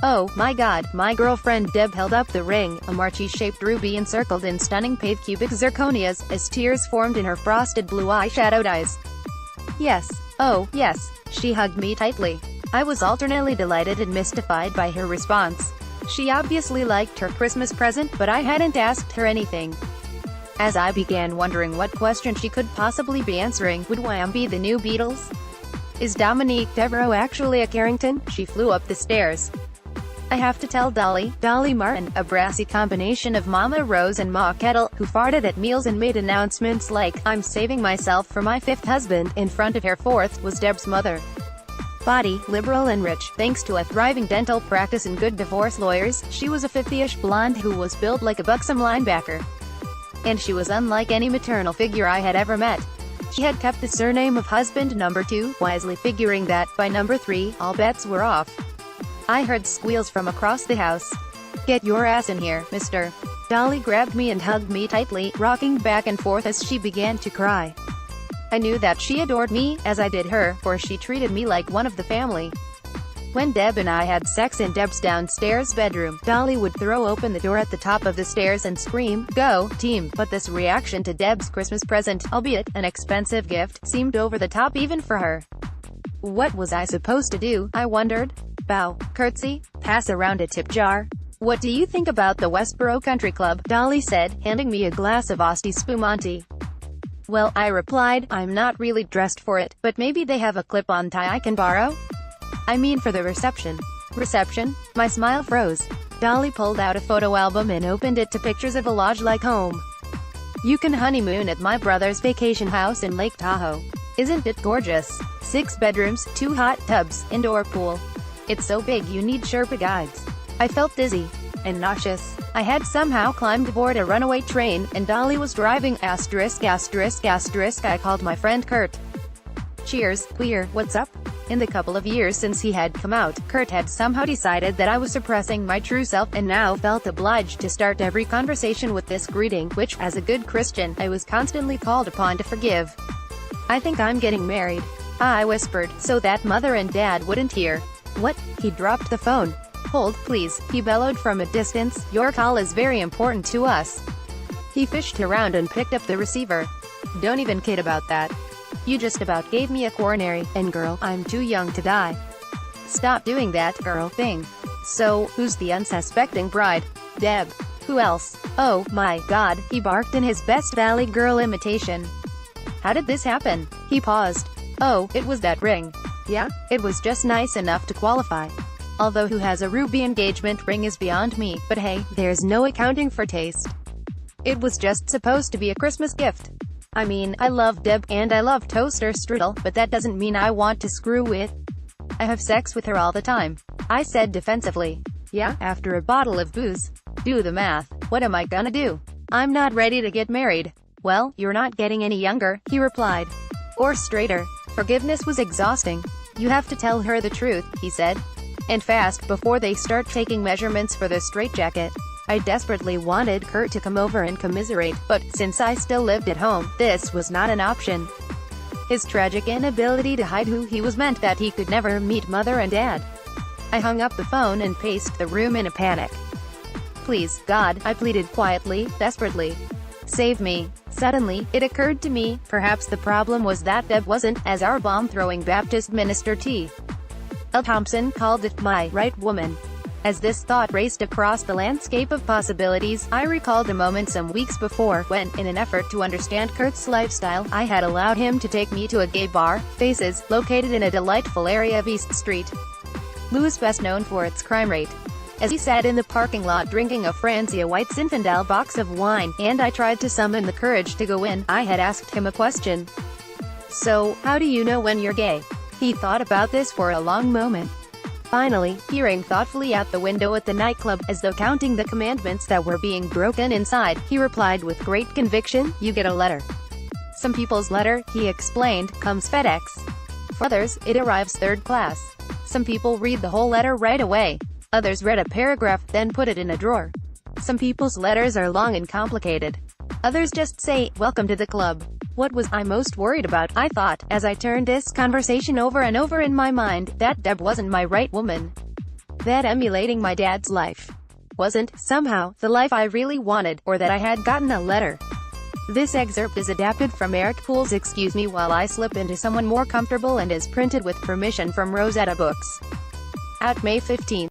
Oh my god, my girlfriend Deb held up the ring, a marquis-shaped ruby encircled in stunning pave cubic zirconias, as tears formed in her frosted blue eye-shadowed eyes. Yes. Oh, yes. She hugged me tightly. I was alternately delighted and mystified by her response. She obviously liked her Christmas present, but I hadn't asked her anything. As I began wondering what question she could possibly be answering, would Wham be the new Beatles? Is Dominique Devereaux actually a Carrington? She flew up the stairs. I have to tell Dolly Martin, a brassy combination of Mama Rose and Ma Kettle, who farted at meals and made announcements like, "I'm saving myself for my fifth husband," in front of her fourth, was Deb's mother. Body, liberal and rich, thanks to a thriving dental practice and good divorce lawyers, she was a 50-ish blonde who was built like a buxom linebacker. And she was unlike any maternal figure I had ever met. She had kept the surname of husband number 2, wisely figuring that, by number 3, all bets were off. I heard squeals from across the house. "Get your ass in here, mister." Dolly grabbed me and hugged me tightly, rocking back and forth as she began to cry. I knew that she adored me, as I did her, for she treated me like one of the family. When Deb and I had sex in Deb's downstairs bedroom, Dolly would throw open the door at the top of the stairs and scream, "Go, team!" But this reaction to Deb's Christmas present, albeit an expensive gift, seemed over the top even for her. What was I supposed to do, I wondered? Bow, curtsy, pass around a tip jar? "What do you think about the Westboro Country Club?" Dolly said, handing me a glass of Asti Spumante. "Well," I replied, "I'm not really dressed for it, but maybe they have a clip-on tie I can borrow? I mean for the reception." Reception? My smile froze. Dolly pulled out a photo album and opened it to pictures of a lodge-like home. "You can honeymoon at my brother's vacation house in Lake Tahoe. Isn't it gorgeous? 6 bedrooms, 2 hot tubs, indoor pool. It's so big you need Sherpa guides." I felt dizzy and nauseous. I had somehow climbed aboard a runaway train, and Dolly was driving ******. I called my friend Kurt. "Cheers, queer, what's up?" In the couple of years since he had come out, Kurt had somehow decided that I was suppressing my true self, and now felt obliged to start every conversation with this greeting, which, as a good Christian, I was constantly called upon to forgive. "I think I'm getting married," I whispered, so that Mother and Dad wouldn't hear. "What?" He dropped the phone. "Hold, please," he bellowed from a distance. "Your call is very important to us." He fished around and picked up the receiver. "Don't even kid about that. You just about gave me a coronary, and girl, I'm too young to die." "Stop doing that girl thing." "So, who's the unsuspecting bride?" "Deb." "Who else?" "Oh, my God," he barked in his best Valley Girl imitation. "How did this happen?" He paused. "Oh, it was that ring. Yeah, it was just nice enough to qualify. Although who has a ruby engagement ring is beyond me, but hey, there's no accounting for taste. It was just supposed to be a Christmas gift. I mean, I love Deb, and I love toaster strudel, but that doesn't mean I want to screw with. I have sex with her all the time," I said defensively. "Yeah, after a bottle of booze. Do the math. What am I gonna do? I'm not ready to get married." "Well, you're not getting any younger," he replied. "Or straighter." Forgiveness was exhausting. "You have to tell her the truth," he said. "And fast, before they start taking measurements for the straitjacket." I desperately wanted Kurt to come over and commiserate, but, since I still lived at home, this was not an option. His tragic inability to hide who he was meant that he could never meet Mother and Dad. I hung up the phone and paced the room in a panic. "Please, God," I pleaded quietly, desperately. "Save me." Suddenly, it occurred to me, perhaps the problem was that Deb wasn't, as our bomb-throwing Baptist minister T. L. Thompson called it, my right woman. As this thought raced across the landscape of possibilities, I recalled a moment some weeks before, when, in an effort to understand Kurt's lifestyle, I had allowed him to take me to a gay bar, Faces, located in a delightful area of East Street. Louis, best known for its crime rate. As he sat in the parking lot drinking a Francia White Zinfandel box of wine, and I tried to summon the courage to go in, I had asked him a question. "So, how do you know when you're gay?" He thought about this for a long moment. Finally, peering thoughtfully out the window at the nightclub, as though counting the commandments that were being broken inside, he replied with great conviction, "You get a letter. Some people's letter," he explained, "comes FedEx. For others, it arrives third class. Some people read the whole letter right away. Others read a paragraph, then put it in a drawer. Some people's letters are long and complicated. Others just say, 'Welcome to the club.'" What was I most worried about, I thought, as I turned this conversation over and over in my mind, that Deb wasn't my right woman. that emulating my dad's life wasn't, somehow, the life I really wanted, or that I had gotten a letter. This excerpt is adapted from Eric Poole's Excuse Me While I Slip Into Someone More Comfortable and is printed with permission from Rosetta Books. Out May 15.